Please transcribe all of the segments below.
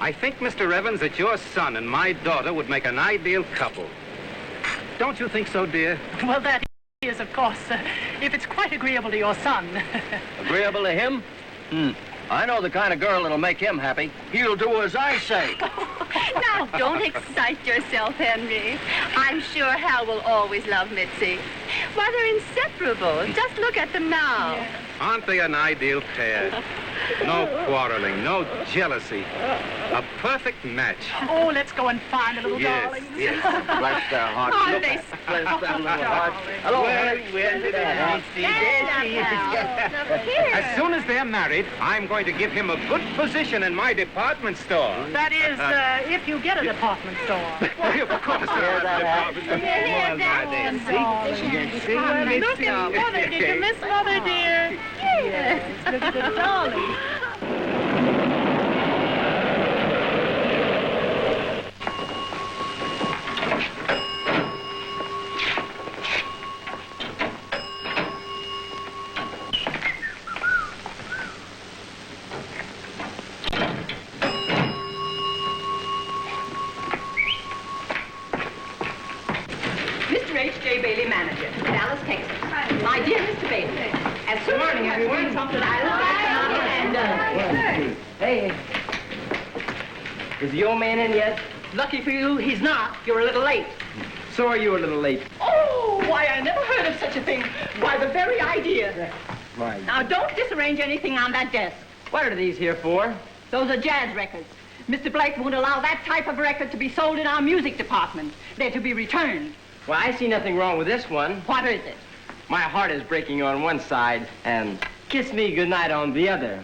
I think, Mr. Evans, that your son and my daughter would make an ideal couple. Don't you think so, dear? Well, that is, of course, if it's quite agreeable to your son. Agreeable to him? I know the kind of girl that'll make him happy. He'll do as I say. Now, don't excite yourself, Henry. I'm sure Hal will always love Mitzi. Why, they're inseparable. Just look at them now. Yeah. Aren't they an ideal pair? No quarreling, no jealousy. A perfect match. Oh, let's go and find the little darlings. Yes. Bless their hearts. Oh, Look, they bless their little hearts. Hello, Helen. There she is. As soon as they're married, I'm going to give him a good position in my department store. That is, if you get a department store. Well, of course, there are department stores. Look at Mother. Did you miss Mother, dear? Yes. Look at the darling. Mr. H.J. Bailey, manager, Dallas, Texas. My dear Mr. Bailey, as soon as you have seen something I like, Hey. Is the old man in yet? Lucky for you, he's not. You're a little late. So are you a little late. Oh, why, I never heard of such a thing. Why, the very idea. Right. Now, don't disarrange anything on that desk. What are these here for? Those are jazz records. Mr. Blake won't allow that type of record to be sold in our music department. They're to be returned. Well, I see nothing wrong with this one. What is it? My heart is breaking on one side, and kiss me goodnight on the other.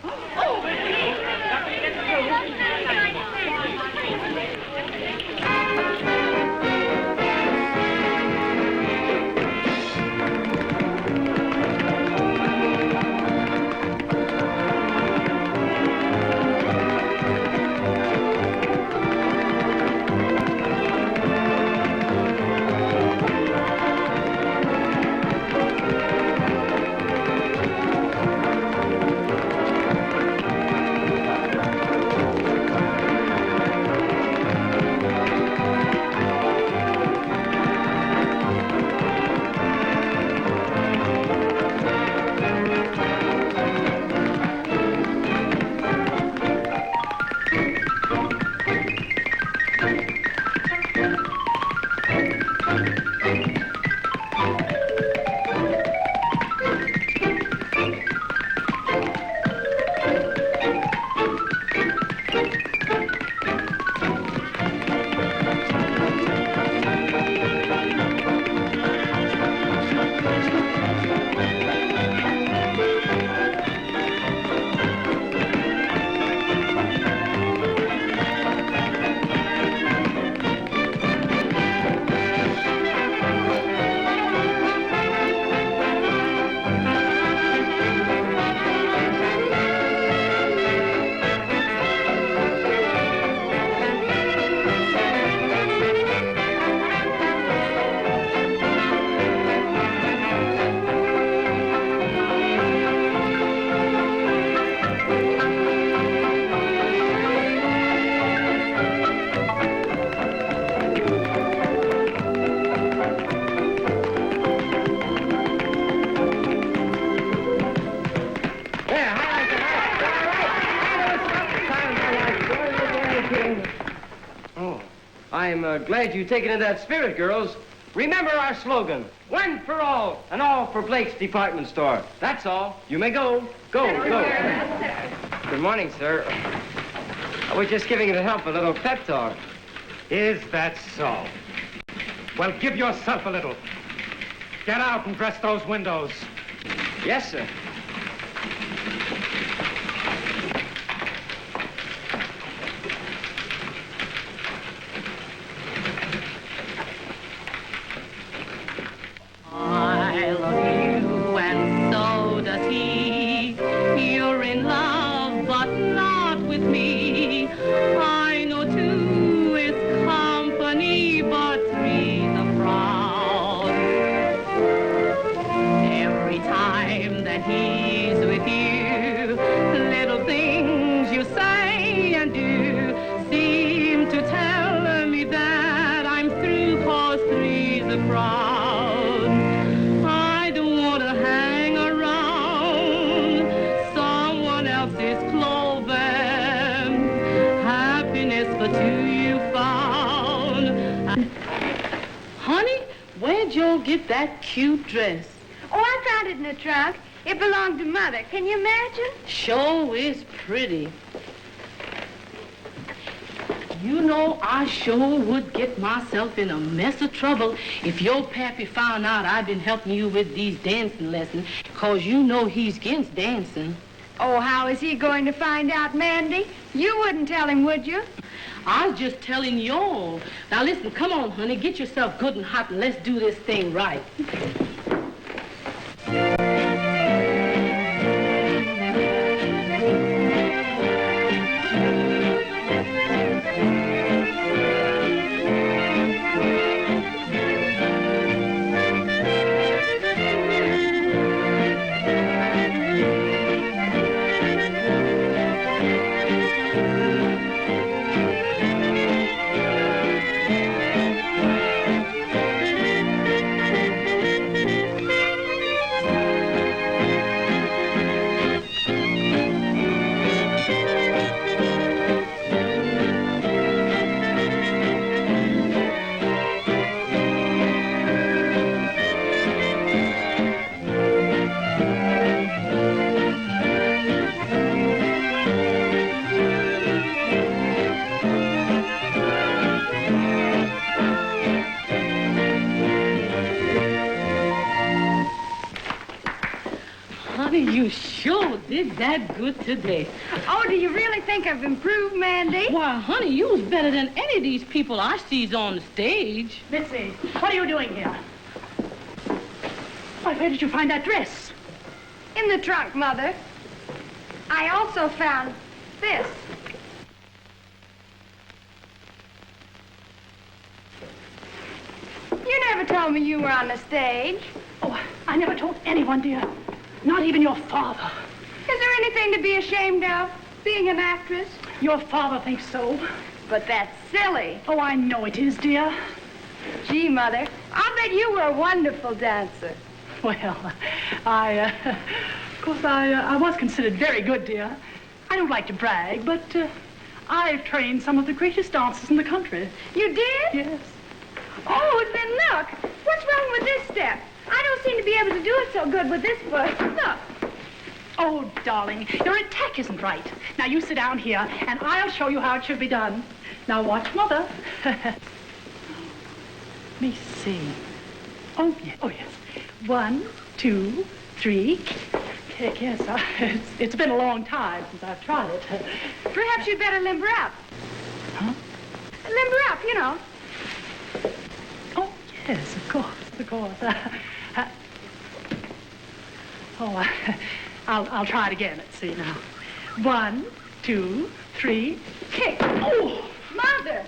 I'm glad you've taken to that spirit, girls. Remember our slogan, one for all and all for Blake's department store. That's all. You may go. Go. Good morning, sir. I was just giving the help a little pep talk. Is that so? Well, give yourself a little. Get out and dress those windows. Yes, sir. I love you, and so does he. You're in love, but loves is clover, happiness for two you found. Honey, where'd you get that cute dress? Oh, I found it in the trunk. It belonged to Mother. Can you imagine? Sure is pretty. You know, I sure would get myself in a mess of trouble if your pappy found out I've been helping you with these dancing lessons, 'cause you know he's against dancing. Oh, how is he going to find out, Mandy? You wouldn't tell him, would you? I was just telling y'all. Now listen, come on, honey, get yourself good and hot and let's do this thing right. You sure did that good today. Oh, do you really think I've improved, Mandy? Why, honey, you was better than any of these people I sees on the stage. Mitzi, what are you doing here? Why, where did you find that dress? In the trunk, Mother. I also found this. You never told me you were on the stage. Oh, I never told anyone, dear. Not even your father. Is there anything to be ashamed of, being an actress? Your father thinks so. But that's silly. Oh, I know it is, dear. Gee, Mother, I'll bet you were a wonderful dancer. Well, of course, I was considered very good, dear. I don't like to brag, but I've trained some of the greatest dancers in the country. You did? Yes. Oh, then look. What's wrong with this step? I don't seem to be able to do it so good with this foot. Look. Oh, darling, your attack isn't right. Now, you sit down here, and I'll show you how it should be done. Now, watch Mother. Let me see. Oh, yes. 1, 2, 3. Yes, it's been a long time since I've tried it. Perhaps you'd better limber up. Huh? Limber up, you know. Oh, yes, of course. I'll try it again. Let's see now. 1, 2, 3, kick. Oh, Mother!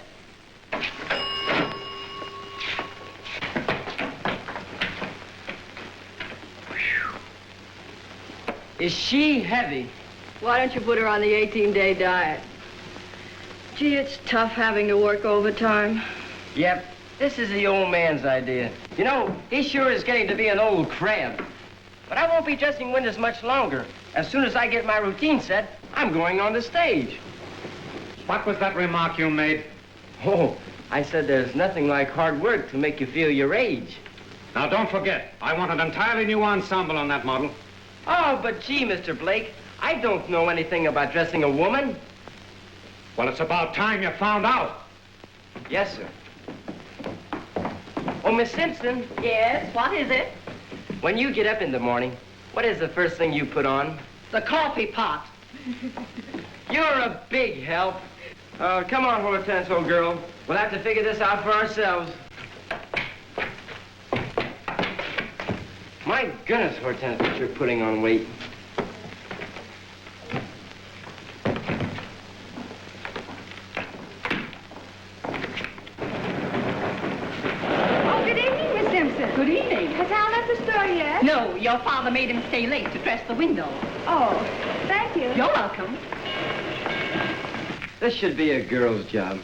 Is she heavy? Why don't you put her on the 18-day diet? Gee, it's tough having to work overtime. Yep, this is the old man's idea. You know, he sure is getting to be an old crab. But I won't be dressing windows much longer. As soon as I get my routine set, I'm going on the stage. What was that remark you made? Oh, I said there's nothing like hard work to make you feel your age. Now, don't forget, I want an entirely new ensemble on that model. Oh, but gee, Mr. Blake, I don't know anything about dressing a woman. Well, it's about time you found out. Yes, sir. Oh, Miss Simpson. Yes, what is it? When you get up in the morning, what is the first thing you put on? The coffee pot. You're a big help. Come on, Hortense, old girl. We'll have to figure this out for ourselves. My goodness, Hortense, but you're putting on weight. Oh, good evening, Miss Simpson. Good evening. Has Hal left the store yet? No, your father made him stay late to dress the window. Oh, thank you. You're welcome. This should be a girl's job.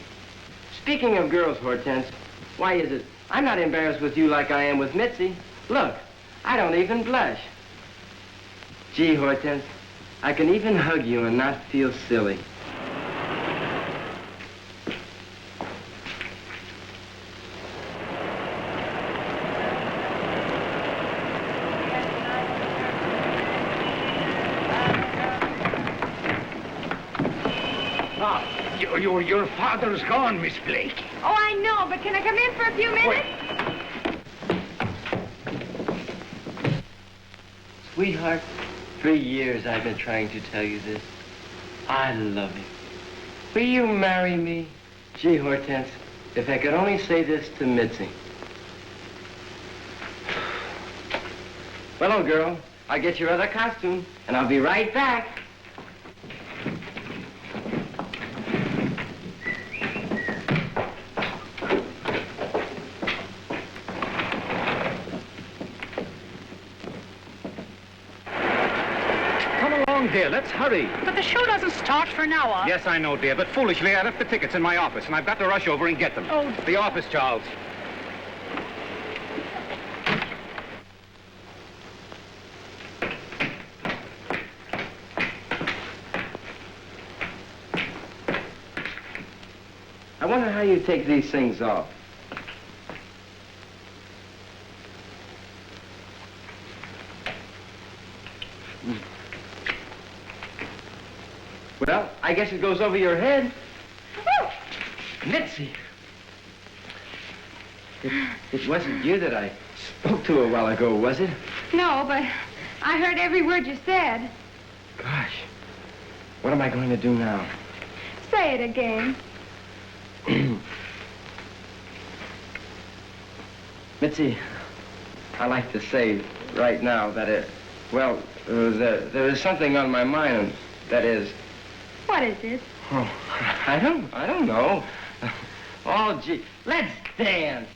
Speaking of girls, Hortense, why is it I'm not embarrassed with you like I am with Mitzi? Look, I don't even blush. Gee, Hortense, I can even hug you and not feel silly. Your father's gone, Miss Blake. Oh, I know, but can I come in for a few minutes? Sweetheart, for years I've been trying to tell you this. I love you. Will you marry me? Gee, Hortense, if I could only say this to Mitzi. Well, old girl, I'll get your other costume, and I'll be right back. Dear, let's hurry. But the show doesn't start for an hour. Yes, I know, dear, but foolishly I left the tickets in my office, and I've got to rush over and get them. Oh. The office, Charles. I wonder how you take these things off. Well, I guess it goes over your head. Mitzi. It wasn't you that I spoke to a while ago, was it? No, but I heard every word you said. Gosh. What am I going to do now? Say it again. Mitzi, I like to say right now that there is something on my mind, that is... What is it? Oh, I don't know. Oh, gee, let's dance.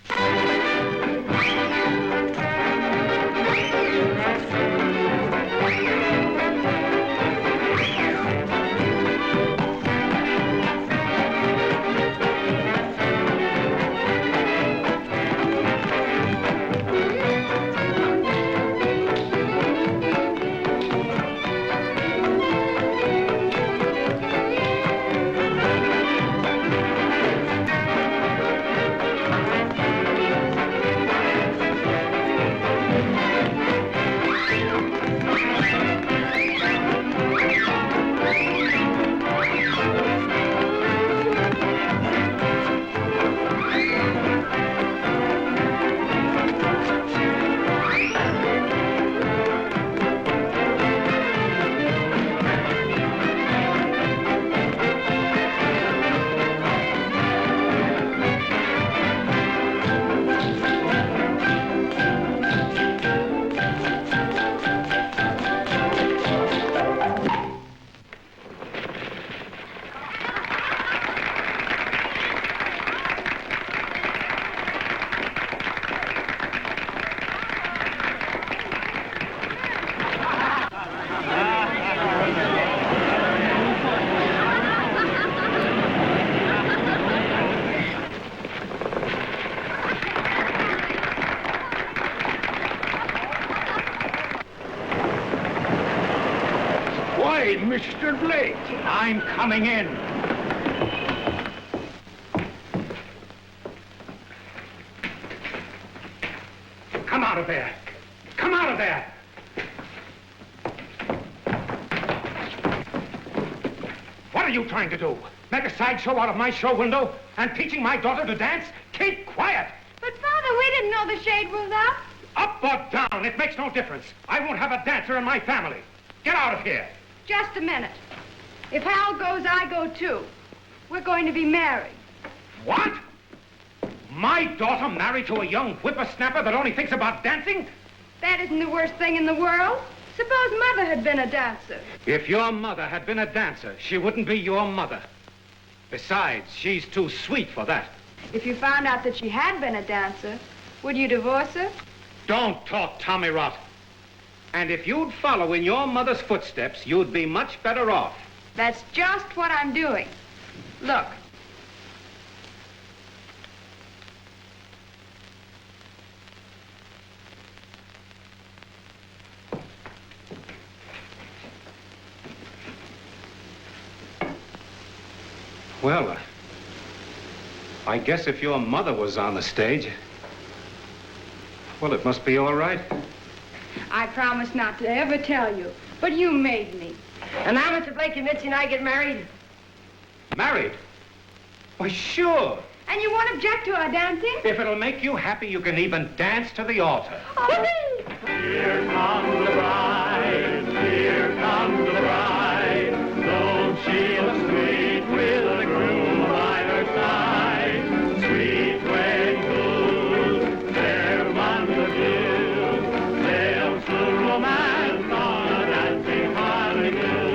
Mr. Blake, I'm coming in. Come out of there. Come out of there. What are you trying to do? Make a sideshow out of my show window and teaching my daughter to dance? Keep quiet. But, Father, we didn't know the shade was up. Up or down, it makes no difference. I won't have a dancer in my family. Get out of here. Just a minute. If Hal goes, I go too. We're going to be married. What? My daughter married to a young whippersnapper that only thinks about dancing? That isn't the worst thing in the world. Suppose Mother had been a dancer. If your mother had been a dancer, she wouldn't be your mother. Besides, she's too sweet for that. If you found out that she had been a dancer, would you divorce her? Don't talk Tommy rot. And if you'd follow in your mother's footsteps, you'd be much better off. That's just what I'm doing. Look. Well, I guess if your mother was on the stage, well, it must be all right. I promised not to ever tell you, but you made me. And now, Mr. Blakey, Mitzi and I get married? Married? Why, sure. And you won't object to our dancing? If it'll make you happy, you can even dance to the altar. Oh. Here comes the bride, here comes the bride. Don't she look sweet with the groom by her side? Sweet twinkles, fair among the hills. They'll soon romance on a dancing holiday.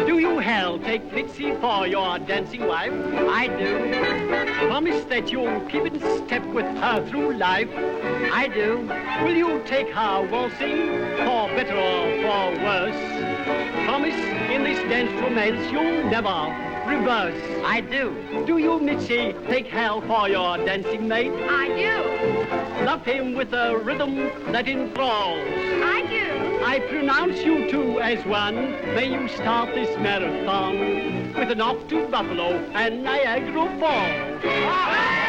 Do you, Hal, take Mitzi for your dancing wife? I do. Promise that you'll keep in step with her through life? I do. Will you take her waltzing, for better or for worse? Promise in this dance romance you'll never reverse? I do. Do you, Mitzi, take Hal for your dancing mate? I do. Love him with a rhythm that enthralls? I do. I pronounce you two as one. May you start this marathon with an off to Buffalo and Niagara Falls.